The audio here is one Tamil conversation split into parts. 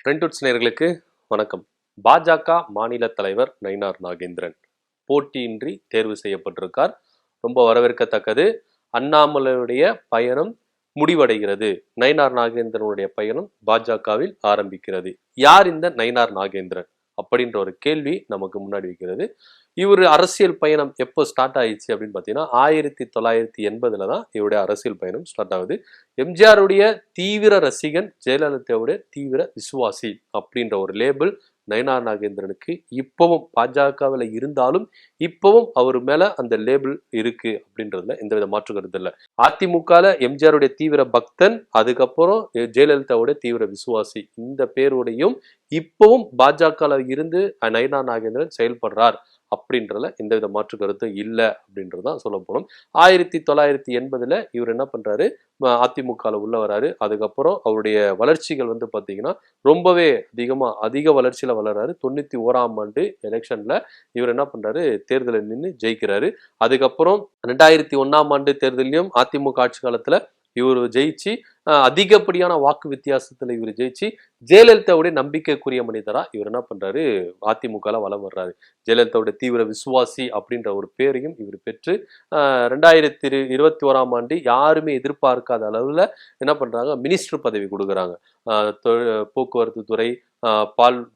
ட்ரெண்ட்வுட்ஸ் நேயர்களுக்கு வணக்கம். பாஜக மாநில தலைவர் நயினார் நாகேந்திரன் போட்டியின்றி தேர்வு செய்யப்பட்டிருக்கார். ரொம்ப வரவேற்கத்தக்கது. அண்ணாமலையுடைய பயணம் முடிவடைகிறது. நயினார் நாகேந்திரனுடைய பயணம் பாஜகவில் ஆரம்பிக்கிறது. யார் இந்த நயினார் நாகேந்திரன் அப்படின்ற ஒரு கேள்வி நமக்கு முன்னாடி வைக்கிறது. இவர் அரசியல் பயணம் எப்போ ஸ்டார்ட் ஆயிடுச்சு அப்படின்னு பார்த்தீங்கன்னா 1980 தான் இவருடைய அரசியல் பயணம் ஸ்டார்ட் ஆகுது. எம்ஜிஆருடைய தீவிர ரசிகன், ஜெயலலிதாவுடைய தீவிர விசுவாசி அப்படின்ற ஒரு லேபிள் நயினார் நாகேந்திரனுக்கு இப்பவும் பாஜகவில் இருந்தாலும் இப்பவும் அவர் மேல அந்த லேபிள் இருக்கு அப்படின்றதுல எந்தவித மாற்று கருத்து இல்லை. அதிமுகல எம்ஜிஆருடைய தீவிர பக்தன், அதுக்கப்புறம் ஜெயலலிதாவுடைய தீவிர விசுவாசி, இந்த பேருடையும் இப்பவும் பாஜகல இருந்து நயினார் நாகேந்திரன் செயல்படுறார் அப்படின்றதுல எந்தவித மாற்று கருத்தும் இல்லை அப்படின்றதான் சொல்ல போனோம். 1980 இவர் என்ன பண்றாரு, அதிமுகவில் உள்ள வராரு. அதுக்கப்புறம் அவருடைய வளர்ச்சிகள் வந்து பார்த்தீங்கன்னா ரொம்பவே அதிக வளர்ச்சியில வளர்றாரு. 91ஆம் ஆண்டு எலெக்ஷன்ல இவர் என்ன பண்றாரு, தேர்தலில் நின்று ஜெயிக்கிறாரு. அதுக்கப்புறம் 2001ஆம் ஆண்டு தேர்தலையும் அதிமுக ஆட்சி காலத்துல இவர் ஜெயிச்சு அதிகப்படியான வாக்கு வித்தியாசத்துல இவர் ஜெயிச்சு ஜெயலலிதாவுடைய நம்பிக்கைக்குரிய மனிதரா இவர் என்ன பண்றாரு, அதிமுகல வலம் வர்றாரு. ஜெயலலிதாவுடைய தீவிர விசுவாசி அப்படின்ற ஒரு பேரையும் இவர் பெற்று 2021ஆம் ஆண்டு யாருமே எதிர்பார்க்காத அளவுல என்ன பண்றாங்க, மினிஸ்டர் பதவி கொடுக்குறாங்க. போக்குவரத்து துறை,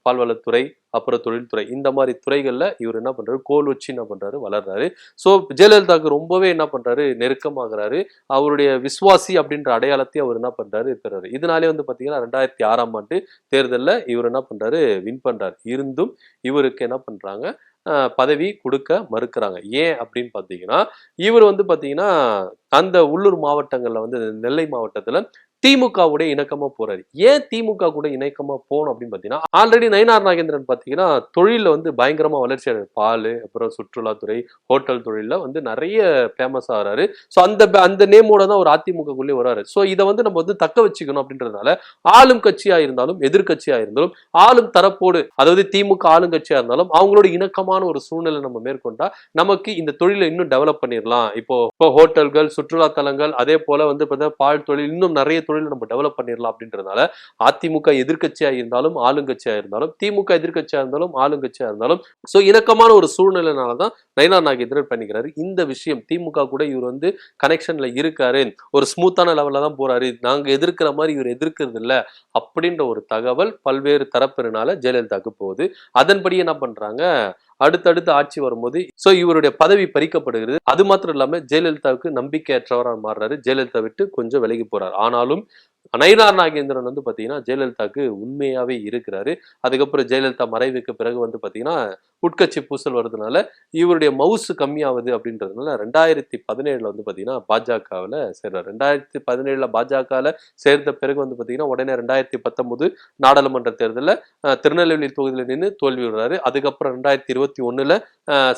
பால்வளத்துறை, அப்புறம் தொழில்துறை, இந்த மாதிரி துறைகள்ல இவர் என்ன பண்றாரு, கோல் வச்சு என்ன பண்றாரு, வளர்றாரு. ஸோ ஜெயலலிதாவுக்கு ரொம்பவே என்ன பண்றாரு, நெருக்கமாகறாரு. அவருடைய விசுவாசி அப்படின்ற அடையாளத்தை அவர் என்ன பண்றாரு, பெறாரு. இதனாலே வந்து பாத்தீங்கன்னா 2006ஆம் ஆண்டு தேர்தலில் இவர் என்ன பண்றாரு, வின் பண்றாரு. இருந்தும் இவருக்கு என்ன பண்றாங்க, பதவி கொடுக்க மறுக்கிறாங்க. ஏன் அப்படின்னு பாத்தீங்கன்னா இவர் வந்து பாத்தீங்கன்னா அந்த உள்ளூர் மாவட்டங்கள்ல வந்து நெல்லை மாவட்டத்துல திமுகவுடைய இணக்கமா போறாரு. ஏன் திமுக கூட இணக்கமா போகணும் அப்படின்னு பாத்தீங்கன்னா ஆல்ரெடி நயினார் நாகேந்திரன் பாத்தீங்கன்னா தொழில வந்து பயங்கரமா வளர்ச்சி அடையாது. பால், அப்புறம் சுற்றுலாத்துறை, ஹோட்டல் தொழில வந்து நிறைய ஃபேமஸ் ஆகிறாரு. ஸோ அந்த நேமோட தான் ஒரு அதிமுகக்குள்ளே வராரு. ஸோ இதை வந்து நம்ம வந்து தக்க வச்சுக்கணும் அப்படின்றதுனால ஆளும் கட்சியா இருந்தாலும் எதிர்கட்சியா இருந்தாலும் ஆளும் தரப்போடு, அதாவது திமுக ஆளுங்கட்சியா இருந்தாலும் அவங்களோட இணக்கமான ஒரு சூழ்நிலை நம்ம மேற்கொண்டா நமக்கு இந்த தொழிலை இன்னும் டெவலப் பண்ணிடலாம். இப்போ ஹோட்டல்கள், சுற்றுலா தலங்கள், அதே போல வந்து பால் தொழில், இன்னும் நிறைய தொழில் நம்ம டெவலப் பண்ணிடலாம் அப்படின்றதுனால அதிமுக எதிர்கட்சியா இருந்தாலும் ஆளுங்கட்சியா இருந்தாலும், திமுக எதிர்கட்சியா இருந்தாலும் ஆளுங்கட்சியா இருந்தாலும், சோ இணக்கமான ஒரு சூழ்நிலைனாலதான் நயினார் நாகேந்திரன் பண்ணிக்கிறாரு. இந்த விஷயம் திமுக கூட இவர் வந்து கனெக்ஷன்ல இருக்காரு, ஒரு ஸ்மூத்தான லெவல்ல தான் போறாரு, நாங்க எதிர்க்கிற மாதிரி இவர் எதிர்க்கிறது இல்ல அப்படின்ற ஒரு தகவல் பல்வேறு தரப்பினால ஜெயலலிதாவுக்கு போகுது. அதன்படி என்ன பண்றாங்க, அடுத்தடுத்து ஆட்சி வரும்போது சோ இவருடைய பதவி பறிக்கப்படுகிறது. அது மாத்திரம் இல்லாம ஜெயலலிதாவுக்கு நம்பிக்கையற்றவராக மாறுறாரு. ஜெயலலிதா விட்டு கொஞ்சம் விலகி போறாரு. ஆனாலும் நயினார் நாகேந்திரன் வந்து பாத்தீங்கன்னா ஜெயலலிதாவுக்கு உண்மையாவே இருக்கிறாரு. அதுக்கப்புறம் ஜெயலலிதா மறைவுக்கு பிறகு வந்து பாத்தீங்கன்னா உட்கட்சி பூசல் வருதுனால இவருடைய மவுசு கம்மியாகுது அப்படின்றதுனால 2017 வந்து பாத்தீங்கன்னா பாஜகவில் சேர்றாரு. 2017 பாஜகவில் சேர்ந்த பிறகு வந்து பாத்தீங்கன்னா உடனே 2019 நாடாளுமன்ற தேர்தலில் திருநெல்வேலி தொகுதியில் நின்று தோல்வி விடுறாரு. அதுக்கப்புறம் 2021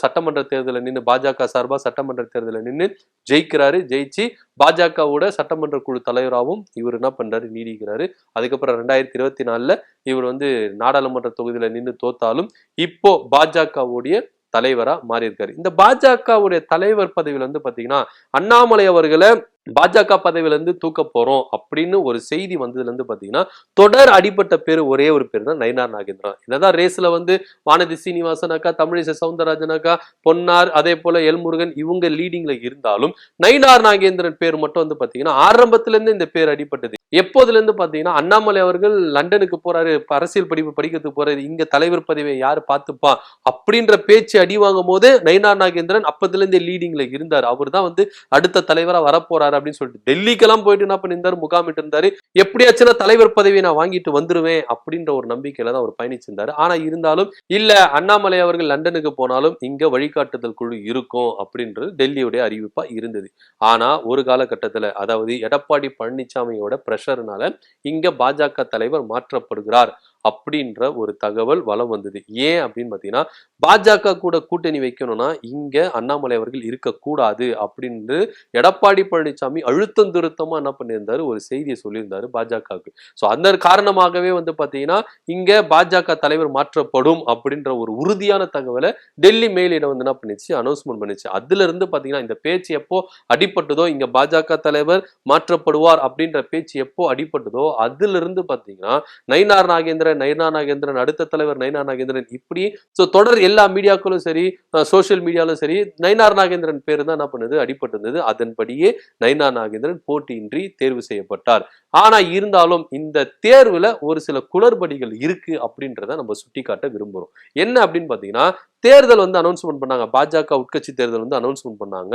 சட்டமன்ற தேர்தலில் நின்று பாஜக சார்பா சட்டமன்ற தேர்தலில் நின்று ஜெயிக்கிறாரு. ஜெயிச்சு பாஜகவோட சட்டமன்ற குழு தலைவராகவும் இவர் என்ன பண்றாரு, நீடிக்கிறாரு. அதுக்கப்புறம் 2024 இவர் வந்து நாடாளுமன்ற தொகுதியில நின்று தோத்தாலும் இப்போ பாஜகவுடைய தலைவரா மாறி இருக்காரு. இந்த பாஜகவுடைய தலைவர் பதவியில வந்து பாத்தீங்கன்னா அண்ணாமலை அவர்களை பாஜக பதவியில இருந்து தூக்க போறோம் அப்படின்னு ஒரு செய்தி வந்ததுல இருந்து பாத்தீங்கன்னா தொடர் அடிப்பட்ட பேரு ஒரே ஒரு பேர் தான் நயினார் நாகேந்திரன். என்னதான் ரேஸ்ல வந்து வானதி சீனிவாசன் அக்கா, தமிழிசை சவுந்தரராஜன் அக்கா, பொன்னார், அதே போல எல்முருகன் இவங்க லீடிங்ல இருந்தாலும் நயினார் நாகேந்திரன் பேர் மட்டும் வந்து பாத்தீங்கன்னா ஆரம்பத்துல இருந்து இந்த பேர் அடிப்பட்டது. எப்போதுல இருந்து பாத்தீங்கன்னா அண்ணாமலை அவர்கள் லண்டனுக்கு போறாரு, அரசியல் படிப்பு படிக்கிறதுக்கு போறாரு, இங்க தலைவர் பதவியை யாரு பார்த்துப்பா அப்படின்ற பேச்சு அடி வாங்கும் போது நயினார் நாகேந்திரன் அப்பத்துல இருந்து லீடிங்ல இருந்தார். அவர் தான் வந்து அடுத்த தலைவரா வரப்போறாரு அப்படின்னு சொல்லிட்டு டெல்லிக்கெல்லாம் போயிட்டு என்ன பண்ணிருந்தாரு, முகாமிட்டு இருந்தாரு. எப்படியாச்சும் தலைவர் பதவியை நான் வாங்கிட்டு வந்துருவேன் அப்படின்ற ஒரு நம்பிக்கையில தான் அவர் பயணிச்சிருந்தாரு. ஆனா இருந்தாலும் இல்ல, அண்ணாமலை அவர்கள் லண்டனுக்கு போனாலும் இங்க வழிகாட்டுதல் குழு இருக்கும் அப்படின்றது டெல்லியுடைய அறிவிப்பா இருந்தது. ஆனா ஒரு காலகட்டத்துல, அதாவது எடப்பாடி பழனிசாமியோட பிரஷர்னால இங்க பாஜக தலைவர் மாற்றப்படுகிறார் அப்படின்ற ஒரு தகவல் வலம் வந்தது. ஏன் அப்படின்னு பாத்தீங்கன்னா பாஜக கூட கூட்டணி வைக்கணும்னா இங்க அண்ணாமலை அவர்கள் இருக்கக்கூடாது அப்படின்னு எடப்பாடி பழனிசாமி அழுத்தம் திருத்தமா என்ன பண்ணியிருந்தாரு, ஒரு செய்தியை சொல்லியிருந்தாரு பாஜகவுக்கு. ஸோ அந்த காரணமாகவே வந்து பாத்தீங்கன்னா இங்க பாஜக தலைவர் மாற்றப்படும் அப்படின்ற ஒரு உறுதியான தகவலை டெல்லி மேலிடம் வந்து என்ன பண்ணிச்சு, அனௌன்ஸ்மெண்ட் பண்ணிச்சு. அதுல இருந்து பாத்தீங்கன்னா இந்த பேச்சு எப்போ அடிப்பட்டதோ, இங்க பாஜக தலைவர் மாற்றப்படுவார் அப்படின்ற பேச்சு எப்போ அடிப்பட்டதோ அதுல இருந்து பாத்தீங்கன்னா நயினார் நாகேந்திரன் நாகேந்திரன், நயினா நாகேந்திரன், அடுத்த தலைவர் நயினா நாகேந்திரன், இப்படி சோ தொடர் எல்லா மீடியாக்களும் சரி, சோசியல் மீடியாலும் சரி, நயினார் நாகேந்திரன் பேரு தான் என்ன பண்ணுது, அடிபட்டு இருந்தது. அதன்படியே நயினா நாகேந்திரன் போட்டியின்றி தேர்வு செய்யப்பட்டார். ஆனா இருந்தாலும் இந்த தேர்வுல ஒரு சில குளறுபடிகள் இருக்கு அப்படின்றத நம்ம சுட்டிக்காட்ட விரும்புறோம். என்ன அப்படின்னு பாத்தீங்கன்னா, தேர்தல் வந்து அனௌன்ஸ்மெண்ட் பண்ணாங்க. பாஜக உட்கட்சி தேர்தல் வந்து அனௌன்ஸ்மெண்ட் பண்ணாங்க.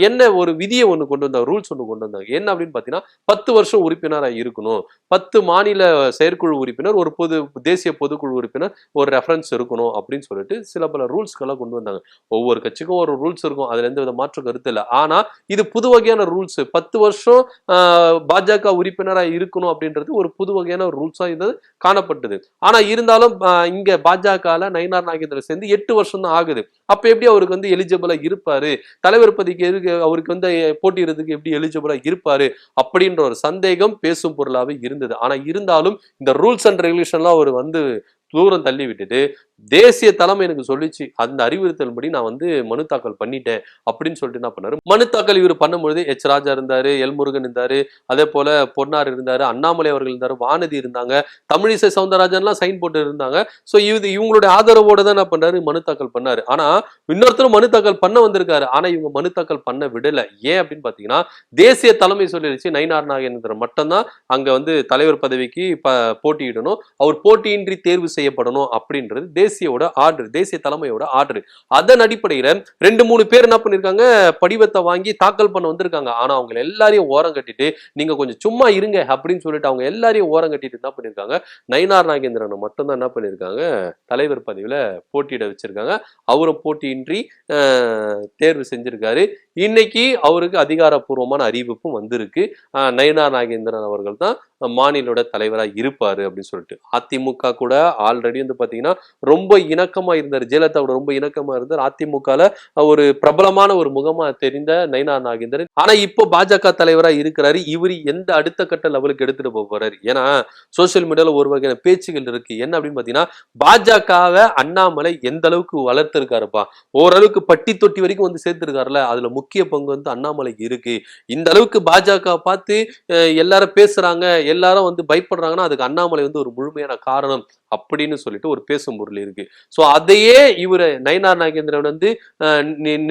என்ன ஒரு விதியை ஒண்ணு கொண்டு வந்தாங்க, ரூல்ஸ் ஒண்ணு கொண்டு வந்தாங்க. என்ன அப்படின்னு பாத்தீங்கன்னா, 10 வருஷம் உறுப்பினரா இருக்கணும், 10 மாநில செயற்குழு உறுப்பினர், ஒரு தேசிய பொதுக்குழு உறுப்பினர், ஒரு ரெஃபரன்ஸ் இருக்கணும் அப்படின்னு சொல்லிட்டு சில பல ரூல்ஸ்கெல்லாம் கொண்டு வந்தாங்க. ஒவ்வொரு கட்சிக்கும் ஒரு ரூல்ஸ் இருக்கும், அதுல எந்த வித மாற்று கருத்து இல்லை. ஆனா இது புது வகையான ரூல்ஸ். 10 வருஷம் பாஜக உறுப்பினரா இருக்கணும் அப்படின்றது ஒரு புது வகையான ரூல்ஸா இது காணப்பட்டது. ஆனா இருந்தாலும் இங்க பாஜக நயினார் நாகேந்திரன் சேர்ந்து 8 வருஷம் தான் ஆகுது. அப்ப எப்படி அவருக்கு வந்து எலிஜிபிளா இருப்பாரு, தலைவர் பதவிக்கு அவருக்கு வந்து போட்டியிடுறதுக்கு எப்படி எலிஜிபிளா இருப்பாரு அப்படின்ற ஒரு சந்தேகம் பேசும் பொருளாவே இருந்தது. ஆனா இருந்தாலும் இந்த ரூல்ஸ் அண்ட் ரெகுலேஷன்லாம் அவர் வந்து தூரம் தள்ளி விட்டுட்டு தேசிய தலைமை எனக்கு சொல்லிச்சு, அந்த அறிவுறுத்தல்படி நான் வந்து மனு தாக்கல் பண்ணிட்டேன் அப்படின்னு சொல்லிட்டு என்ன பண்ணாரு, மனு தாக்கல் இவர் பண்ணும்பொழுது எச் ராஜா இருந்தாரு, எல் முருகன் இருந்தாரு, அதே போல பொன்னார் இருந்தாரு, அண்ணாமலை அவர்கள் இருந்தாரு, வானதி இருந்தாங்க, தமிழிசை சவுந்தரராஜன்லாம் சைன் போட்டு இருந்தாங்க. சோ இவங்களுடைய ஆதரவோட தான் என்ன பண்றாரு, மனு தாக்கல் பண்ணாரு. ஆனா இன்னொருத்தரும் மனு தாக்கல் பண்ண வந்திருக்காரு. ஆனா இவங்க மனு தாக்கல் பண்ண விடல. ஏன் அப்படின்னு பாத்தீங்கன்னா, தேசிய தலைமை சொல்லிருச்சு நயினார் நாகேந்திரன் மட்டும்தான் அங்க வந்து தலைவர் பதவிக்கு போட்டியிடணும், அவர் போட்டியின்றி தேர்வு செய்யப்படணும் அப்படின்றது தேசியோட ஆர்டர், தேசிய தலைமையோட ஆர்டர். அதன் அடிப்படையில 2-3 பேர் என்ன பண்ணிருக்காங்க, படிவத்தை வாங்கி தாக்கல் பண்ண வந்திருக்காங்க. ஆனா அவங்க எல்லாரையும் ஓரம் கட்டிட்டு நீங்க கொஞ்சம் சும்மா இருங்க அப்படின்னு சொல்லிட்டு அவங்க எல்லாரையும் ஓரம் கட்டிட்டு என்ன பண்ணிருக்காங்க, நயினார் நாகேந்திரனை மட்டும் தான் என்ன பண்ணிருக்காங்க, தலைவர் பதவியில போட்டியிட வச்சிருக்காங்க. அவரும் போட்டியின்றி தேர்வு செஞ்சிருக்காரு. இன்னைக்கு அவருக்கு அதிகாரப்பூர்வமான அறிவிப்பும் வந்திருக்கு, நயினார் நாகேந்திரன் அவர்கள் தான் மாநிலோட தலைவராக இருப்பாரு அப்படின்னு சொல்லிட்டு. அதிமுக கூட ஆல்ரெடி வந்து பாத்தீங்கன்னா ரொம்ப இணக்கமா இருந்தார், ஜெயலலிதாவோட ரொம்ப இணக்கமா இருந்தார். அதிமுகல ஒரு பிரபலமான ஒரு முகமா தெரிந்த நயினார் நாகேந்திரன் ஆனா இப்போ பாஜக தலைவரா இருக்கிறாரு. இவர் எந்த அடுத்த கட்ட லெவலுக்கு எடுத்துட்டு போறாரு? ஏன்னா சோசியல் மீடியால ஒரு வகையான பேச்சுகள் இருக்கு. என்ன அப்படின்னு பாத்தீங்கன்னா, பாஜகவை அண்ணாமலை எந்த அளவுக்கு வளர்த்திருக்காருப்பா, ஓரளவுக்கு பட்டி தொட்டி வரைக்கும் வந்து சேர்த்திருக்காருல, அதுல முக்கிய பங்கு வந்து அண்ணாமலைக்கு இருக்கு. இந்த அளவுக்கு பாஜக பார்த்து எல்லாரும் பேசுறாங்க, எல்லாரும் வந்து பயப்படுறாங்கன்னா அதுக்கு அண்ணாமலை வந்து ஒரு முழுமையான காரணம் அப்படின்னு சொல்லிட்டு ஒரு பேசும் பொருள் இருக்கு. சோ அதையே இவரு நயினார் நாகேந்திரன் வந்து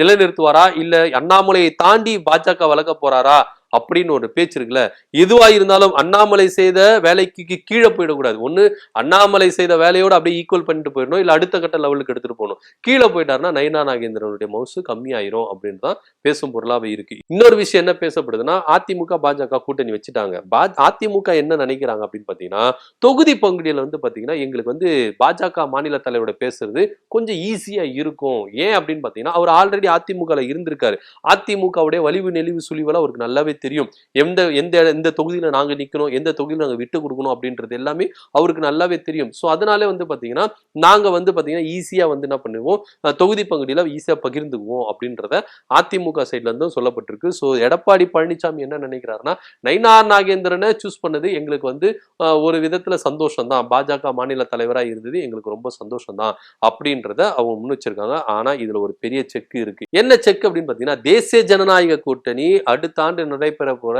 நிலைநிறுத்துவாரா, இல்ல அண்ணாமலையை தாண்டி பாஜக வளர்க்க போறாரா அப்படின்னு ஒரு பேச்சு இருக்குல்ல. எதுவா இருந்தாலும் அண்ணாமலை செய்த வேலைக்கு கீழே போயிடக்கூடாது. ஒண்ணு அண்ணாமலை செய்த வேலையோட அப்படியே ஈக்குவல் பண்ணிட்டு போயிடணும், இல்ல அடுத்த கட்ட லெவலுக்கு எடுத்துட்டு போகணும். கீழே போயிட்டாருன்னா நயினார் நாகேந்திரனுடைய மவுசு கம்மியாயிரும் அப்படின்னு தான் பேசும் பொருளாவே இருக்கு. இன்னொரு விஷயம் என்ன பேசப்படுதுன்னா, அதிமுக பாஜக கூட்டணி வச்சுட்டாங்க. அதிமுக என்ன நினைக்கிறாங்க அப்படின்னு பாத்தீங்கன்னா, தொகுதி பங்குதியில வந்து பாத்தீங்கன்னா எங்களுக்கு வந்து பாஜக மாநில தலைவரோட பேசுறது கொஞ்சம் ஈஸியா இருக்கும். ஏன் அப்படின்னு பாத்தீங்கன்னா, அவர் ஆல்ரெடி அதிமுக இருந்திருக்காரு. அதிமுகவுடைய வலிவு நெளிவு சுழிவெல்லாம் அவருக்கு நல்லாவே தெரியும். எந்த தொகுதியில நாங்க நிக்கணும், எந்த தொகுதியில நாங்க விட்டு கொடுக்கணும் அப்படின்றது எல்லாமே அவருக்கு நல்லாவே தெரியும். சோ அதனால வந்து பாத்தீங்கன்னா நாங்க வந்து பாத்தீங்கன்னா ஈஸியா வந்து என்ன பண்ணுவோம், தொகுதி பகுதியில ஈஸியா பகிர்ந்துக்குவோம் அப்படின்றத அதிமுக சைட்ல இருந்தும் சொல்லப்பட்டிருக்கு. சோ எடப்பாடி பழனிசாமி என்ன நினைக்கிறாருன்னா, நயினார் நாகேந்திரனை சூஸ் பண்ணது எங்களுக்கு வந்து ஒரு விதத்துல சந்தோஷம் தான், பாஜக மாநில தலைவரா இருந்தது எங்களுக்கு ரொம்ப சந்தோஷம் தான் அப்படின்றத அவங்க முன் வச்சிருக்காங்க. ஆனா இதுல ஒரு பெரிய செக் இருக்கு. என்ன செக் அப்படின்னு பாத்தீங்கன்னா, தேசிய ஜனநாயக கூட்டணி அடுத்த ஆண்டு நடைபெற போற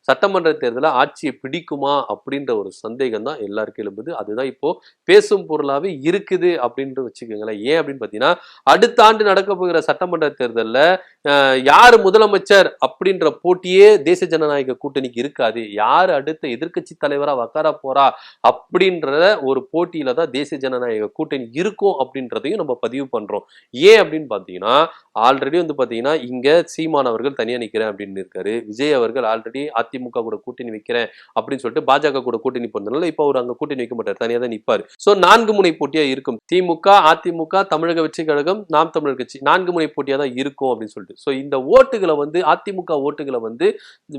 சட்டமன்ற தேர்தல ஆட்சியை பிடிக்குமா அப்படின்ற ஒரு சந்தேகம் தான் எல்லாருக்கும் எழும்புது. அதுதான் இப்போ பேசும் பொருளாவே இருக்குது அப்படின்னு வச்சுக்கோங்களேன். ஏன் அப்படின்னு பாத்தீங்கன்னா, அடுத்த ஆண்டு நடக்க போகிற சட்டமன்ற தேர்தல்ல யாரு முதலமைச்சர் அப்படின்ற போட்டியே தேசிய ஜனநாயக கூட்டணிக்கு இருக்காது. யாரு அடுத்த எதிர்கட்சி தலைவரா உட்கார போறா அப்படின்ற ஒரு போட்டியில தான் தேசிய ஜனநாயக கூட்டணி இருக்கும் அப்படின்றதையும் நம்ம பதிவு பண்றோம். ஏன் அப்படின்னு பாத்தீங்கன்னா, ஆல்ரெடி வந்து பாத்தீங்கன்னா இங்க சீமான் அவர்கள் தனியா நிக்கிறேன் அப்படின்னு இருக்காரு. விஜய் அவர்கள் ஆல்ரெடி அதிமுக கூட கூட்டணி வைக்கிறேன் அப்படின்னு சொல்லிட்டு பாஜக கூட கூட்டணி போனதுனால இப்ப அவர் அங்க கூட்டணி வைக்க மாட்டார், தனியா தான் நிப்பாரு. சோ 4 முனை போட்டியா இருக்கும். திமுக, அதிமுக, தமிழக வெற்றி கழகம், நாம் தமிழர் கட்சி 4 முனை போட்டியா தான் இருக்கும் அப்படின்னு சொல்லிட்டு. சோ இந்த ஓட்டுகளை வந்து அதிமுக ஓட்டுகளை வந்து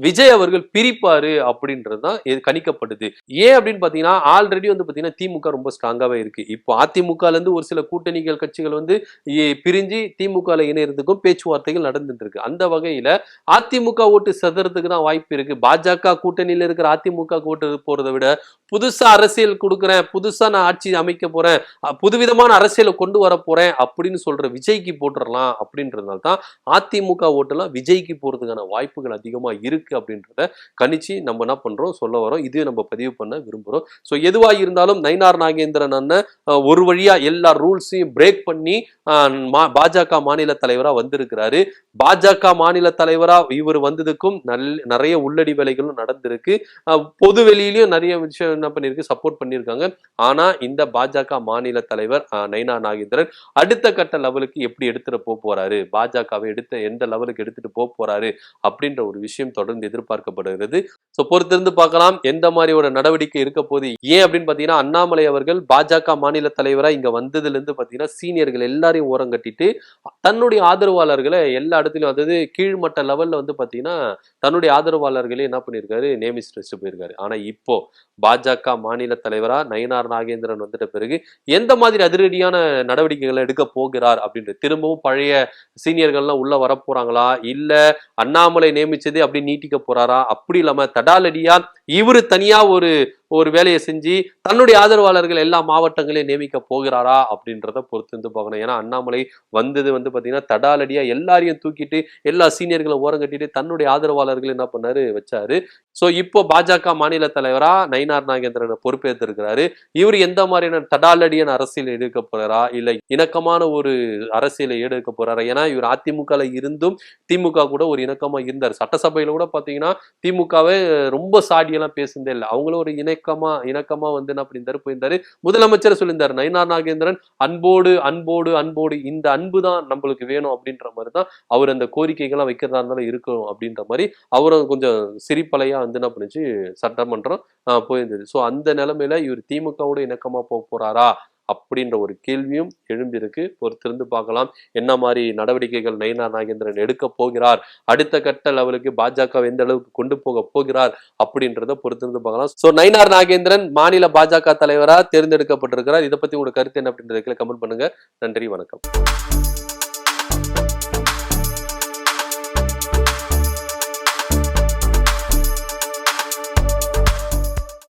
விஜய் அவர்கள் பிரிப்பாரு அப்படின்றது தான் கணிக்கப்படுது. ஏன் அப்படின்னு பாத்தீங்கன்னா, ஆல்ரெடி வந்து பாத்தீங்கன்னா திமுக ரொம்ப ஸ்ட்ராங்காவே இருக்கு. இப்போ அதிமுகல இருந்து ஒரு சில கூட்டணிகள் கட்சிகள் வந்து பிரிஞ்சு திமுக இணையறதுக்கும் பேச்சுவார்த்தைகள் நடந்துட்டு இருக்கு. அந்த வகையில அதிமுக ஓட்டு மாறுறதுக்கு தான் வாய்ப்பு இருக்கு. பாஜக கூட்டணியில இருக்கிற அதிமுக கூட்டணி போறதை விட புதுசா அரசியல் கொடுக்குறேன், புதுசா நான் ஆட்சி அமைக்க போறேன், புதுவிதமான அரசியலை கொண்டு வர போறேன் அப்படின்னு சொல்ற விஜய்க்கு போட்டுடலாம் அப்படின்றதுனால தான் அதிமுக ஓட்டெல்லாம் விஜய்க்கு போறதுக்கான வாய்ப்புகள் அதிகமா இருக்கு அப்படின்றத கணிச்சு நம்ம என்ன பண்றோம் சொல்ல வரோம். இதையும் நம்ம பதிவு பண்ண விரும்புறோம். ஸோ எதுவா இருந்தாலும் நயினார் நாகேந்திரன் அண்ணன் ஒரு வழியா எல்லா ரூல்ஸையும் பிரேக் பண்ணி பாஜக மாநில தலைவரா வந்திருக்கிறாரு. பாஜக மாநில தலைவரா இவர் வந்ததுக்கும் நிறைய உள்ளடி வேலைகளும் நடந்திருக்கு. பொது வெளியிலயும் நிறைய விஷயம் என்ன பண்ணிருக்கு, சப்போர்ட் பண்ணியிருக்காங்க. ஆனா இந்த பாஜக மாநில தலைவர் நயினார் நாகேந்திரன் அடுத்த கட்ட லெவலுக்கு எப்படி எடுத்துட்டு போறாரு, பாஜகவை எந்த லெவலுக்கு எடுத்துட்டு போறாரு அப்படின்ற ஒரு விஷயம் தொடர்ந்து எதிர்பார்க்கப்படுகிறது. சோ பொறுத்திருந்து பார்க்கலாம் எந்த மாதிரி ஒரு நடவடிக்கை இருக்க போது. ஏன் அப்படின்னு பாத்தீங்கன்னா அண்ணாமலை அவர்கள் பாஜக மாநில தலைவரா இங்க வந்ததுல இருந்து பாத்தீங்கன்னா சீனியர்கள் எல்லாரையும் ஓரம் கட்டிட்டு தன்னுடைய ஆதரவாளர்களை எல்லா இடத்துலயும், அதாவது கீழ்மட்ட லெவல்ல வந்து பாத்தீங்கன்னா தன்னுடைய ஆதரவாளர்களே என்ன பண்ணிருக்காரு, நியமிச்சு போயிருக்காரு. ஆனா இப்போ பாஜக மாநில தலைவரா நயினார் நாகேந்திரன் வந்துட்ட பிறகு எந்த மாதிரி அதிரடியான நடவடிக்கைகளை எடுக்க போகிறார் அப்படின்றது, திரும்பவும் பழைய சீனியர்கள்லாம் உள்ள வர போறாங்களா, இல்ல அண்ணாமலை நியமிச்சதே அப்படி நீட்டிக்க போறாரா, அப்படி இல்லாம தடாலடியா இவரு தனியா ஒரு வேலையை செஞ்சு தன்னுடைய ஆதரவாளர்கள் எல்லா மாவட்டங்களையும் நியமிக்க போகிறாரா அப்படின்றத பொறுத்து வந்து பார்க்கணும். ஏன்னா அண்ணாமலை வந்தது வந்து பாத்தீங்கன்னா தடாலடியா எல்லாரையும் தூக்கிட்டு எல்லா சீனியர்களும் ஓரம் கட்டிட்டு தன்னுடைய ஆதரவாளர்கள் என்ன பண்ணாரு வச்சாரு. சோ இப்போ பாஜக மாநில தலைவரா நயினார் நாகேந்திரன் பொறுப்பேற்றிருக்கிறாரு. இவர் எந்த மாதிரியான தடாலடியான அரசியல் எடுக்க போறாரா, இல்ல இணக்கமான ஒரு அரசியலை எடுக்க போறாரா? ஏன்னா இவர் அதிமுக இருந்தும் திமுக கூட ஒரு இணக்கமா இருந்தார். சட்டசபையில கூட பாத்தீங்கன்னா திமுகவை ரொம்ப சாடியெல்லாம் பேசுனதே இல்லை. அவங்களும் ஒரு இணக்கமா வந்து என்ன பண்ணியிருந்தாரு போயிருந்தாரு. முதலமைச்சர் சொல்லியிருந்தாரு நயினார் நாகேந்திரன் அன்போடு அன்போடு அன்போடு, இந்த அன்பு தான் நம்மளுக்கு வேணும் அப்படின்ற மாதிரி தான் அவர் அந்த கோரிக்கைகள்லாம் வைக்கிறதா இருந்தாலும் இருக்கும் அப்படின்ற மாதிரி அவரும் கொஞ்சம் சிரிப்பலையா வந்து என்ன பண்ணிச்சு சட்டமன்றம் போயிருந்தது. ஸோ அந்த நிலைமையில இவர் திமுகவோட இணக்கமா போறாரா அப்படின்ற ஒரு கேள்வியும் எழும்பியிருக்கு. பொறுத்திருந்து பார்க்கலாம் என்ன மாதிரி நடவடிக்கைகள் நயினார் நாகேந்திரன் எடுக்க போகிறார், அடுத்த கட்ட லெவலுக்கு பாஜக எந்த அளவுக்கு கொண்டு போக போகிறார் அப்படின்றத பொறுத்திருந்து பார்க்கலாம். சோ நயினார் நாகேந்திரன் மாநில பாஜக தலைவரா தேர்ந்தெடுக்கப்பட்டிருக்கிறார். இதை பத்தி உங்களோட கருத்து என்ன அப்படின்றத கமெண்ட் பண்ணுங்க. நன்றி, வணக்கம்.